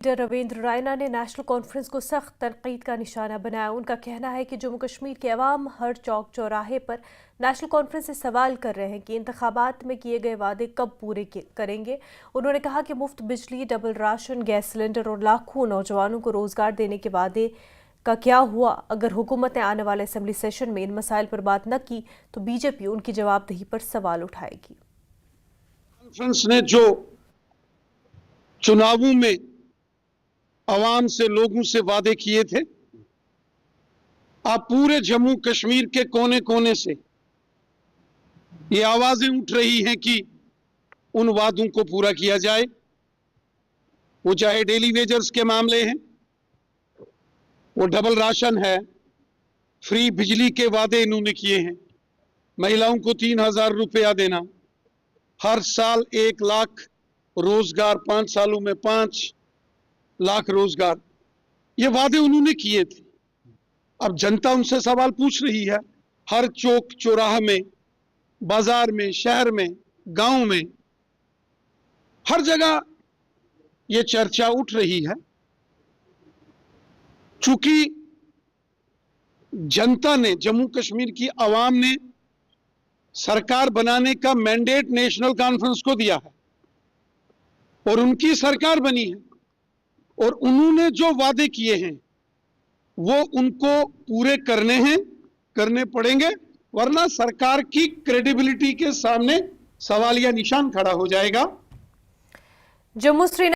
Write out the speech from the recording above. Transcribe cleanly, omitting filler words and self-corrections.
रविंद्र रायना ने national conference को सख्त तनकीद का निशाना बनाया। उनका कहना है कि जम्मू कश्मीर के अवाम हर चौक चौराहे पर नेशनल कॉन्फ्रेंस से सवाल कर रहे हैं कि इंतखाबात में किए गए वादे कब पूरे करेंगे। उन्होंने कहा कि मुफ्त बिजली, डबल राशन, गैस सिलेंडर और लाखों नौजवानों को रोजगार देने के वादे का क्या हुआ। अगर हुकूमत ने आने वाले असेंबली सेशन में इन मसाइल पर बात न की तो बीजेपी उनकी जवाबदेही पर सवाल उठाएगी। कॉन्फ्रेंस ने जो चुनावों में आवाम से, लोगों से वादे किए थे, आप पूरे जम्मू कश्मीर के कोने कोने से ये आवाजें उठ रही हैं कि उन वादों को पूरा किया जाए। वो चाहे डेली वेजर्स के मामले हैं, वो डबल राशन है, फ्री बिजली के वादे इन्होंने किए हैं, महिलाओं को 3,000 रुपया देना, हर साल 1 लाख रोजगार, 5 सालों में 5 लाख रोजगार, ये वादे उन्होंने किए थे। अब जनता उनसे सवाल पूछ रही है, हर चौक चौराहा में, बाजार में, शहर में, गांव में, हर जगह ये चर्चा उठ रही है। चूंकि जनता ने, जम्मू कश्मीर की आवाम ने सरकार बनाने का मैंडेट नेशनल कॉन्फ्रेंस को दिया है और उनकी सरकार बनी है और उन्होंने जो वादे किए हैं वो उनको पूरे करने हैं, करने पड़ेंगे, वरना सरकार की क्रेडिबिलिटी के सामने सवालिया निशान खड़ा हो जाएगा। जम्मू